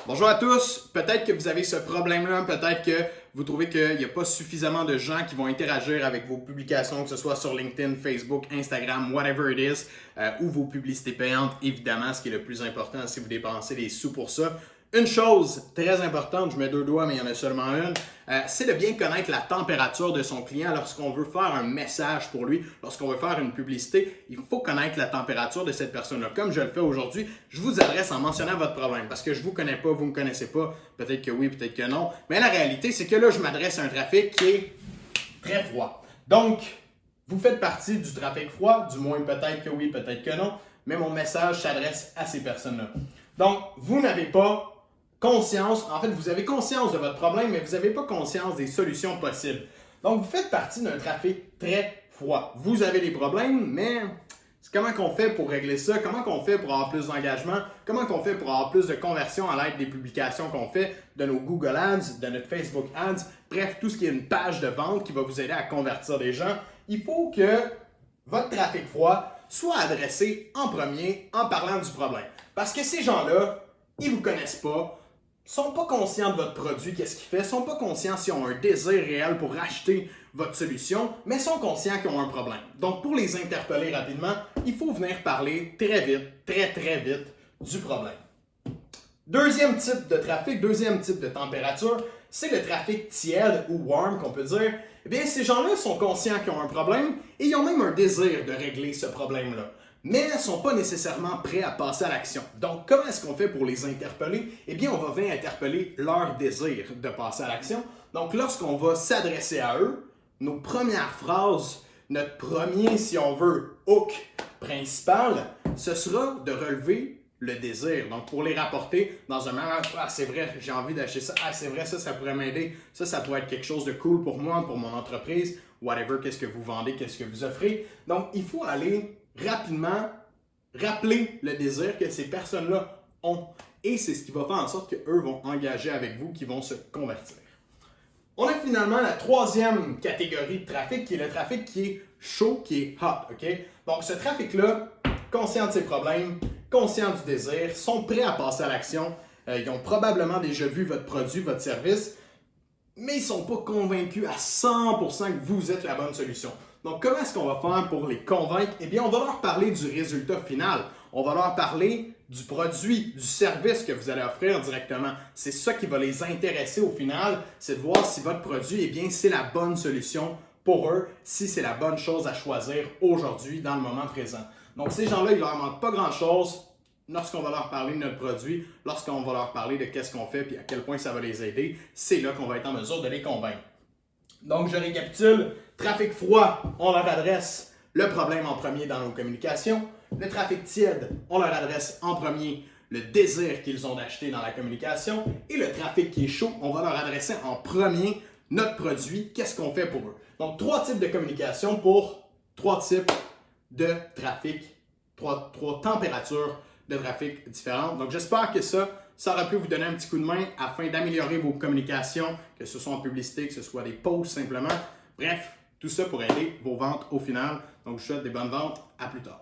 Bonjour à tous, peut-être que vous avez ce problème-là, peut-être que vous trouvez qu'il n'y a pas suffisamment de gens qui vont interagir avec vos publications, que ce soit sur LinkedIn, Facebook, Instagram, whatever it is, ou vos publicités payantes, évidemment, ce qui est le plus important si vous dépensez des sous pour ça. Une chose très importante, je mets deux doigts mais il y en a seulement une, c'est de bien connaître la température de son client lorsqu'on veut faire un message pour lui, lorsqu'on veut faire une publicité. Il faut connaître la température de cette personne-là. Comme je le fais aujourd'hui, je vous adresse en mentionnant votre problème parce que je ne vous connais pas, vous ne me connaissez pas, peut-être que oui, peut-être que non. Mais la réalité, c'est que là, je m'adresse à un trafic qui est très froid. Donc, vous faites partie du trafic froid, du moins peut-être que oui, peut-être que non, mais mon message s'adresse à ces personnes-là. Donc, vous n'avez pas conscience, en fait, vous avez conscience de votre problème, mais vous n'avez pas conscience des solutions possibles. Donc, vous faites partie d'un trafic très froid. Vous avez des problèmes, mais comment qu'on fait pour régler ça? Comment qu'on fait pour avoir plus d'engagement? Comment qu'on fait pour avoir plus de conversion à l'aide des publications qu'on fait, de nos Google Ads, de notre Facebook Ads, bref, tout ce qui est une page de vente qui va vous aider à convertir des gens? Il faut que votre trafic froid soit adressé en premier en parlant du problème. Parce que ces gens-là, ils ne vous connaissent pas, sont pas conscients de votre produit, qu'est-ce qu'il fait, sont pas conscients s'ils ont un désir réel pour acheter votre solution, mais sont conscients qu'ils ont un problème. Donc, pour les interpeller rapidement, il faut venir parler très vite, très vite du problème. Deuxième type de trafic, deuxième type de température, c'est le trafic tiède ou warm qu'on peut dire. Eh bien, ces gens-là sont conscients qu'ils ont un problème et ils ont même un désir de régler ce problème-là, mais ne sont pas nécessairement prêts à passer à l'action. Donc, comment est-ce qu'on fait pour les interpeller? Eh bien, on va venir interpeller leur désir de passer à l'action. Donc, lorsqu'on va s'adresser à eux, nos premières phrases, notre premier, si on veut, hook principal, ce sera de relever le désir. Donc, pour les rapporter dans un moment, ah, c'est vrai, j'ai envie d'acheter ça, ah, c'est vrai, ça pourrait m'aider, ça pourrait être quelque chose de cool pour moi, pour mon entreprise, whatever, qu'est-ce que vous vendez, qu'est-ce que vous offrez. Donc, il faut aller rapidement rappeler le désir que ces personnes-là ont. Et c'est ce qui va faire en sorte qu'eux vont engager avec vous, qui vont se convertir. On a finalement la troisième catégorie de trafic, qui est le trafic qui est chaud, qui est hot. Okay? Donc, ce trafic-là, conscient de ses problèmes, conscient du désir, sont prêts à passer à l'action. Ils ont probablement déjà vu votre produit, votre service, mais ils ne sont pas convaincus à 100% que vous êtes la bonne solution. Donc, comment est-ce qu'on va faire pour les convaincre? Eh bien, on va leur parler du résultat final. On va leur parler du produit, du service que vous allez offrir directement. C'est ça qui va les intéresser au final, c'est de voir si votre produit, eh bien, c'est la bonne solution pour eux, si c'est la bonne chose à choisir aujourd'hui, dans le moment présent. Donc, ces gens-là, il ne leur manque pas grand-chose lorsqu'on va leur parler de notre produit, lorsqu'on va leur parler de qu'est-ce qu'on fait et à quel point ça va les aider. C'est là qu'on va être en mesure de les convaincre. Donc, je récapitule. Trafic froid, on leur adresse le problème en premier dans nos communications. Le trafic tiède, on leur adresse en premier le désir qu'ils ont d'acheter dans la communication. Et le trafic qui est chaud, on va leur adresser en premier notre produit, qu'est-ce qu'on fait pour eux. Donc, trois types de communication pour trois types de trafic, trois températures de trafic différentes. Donc, j'espère que ça aura pu vous donner un petit coup de main afin d'améliorer vos communications, que ce soit en publicité, que ce soit des posts simplement. Bref, tout ça pour aider vos ventes au final. Donc, je vous souhaite des bonnes ventes. À plus tard.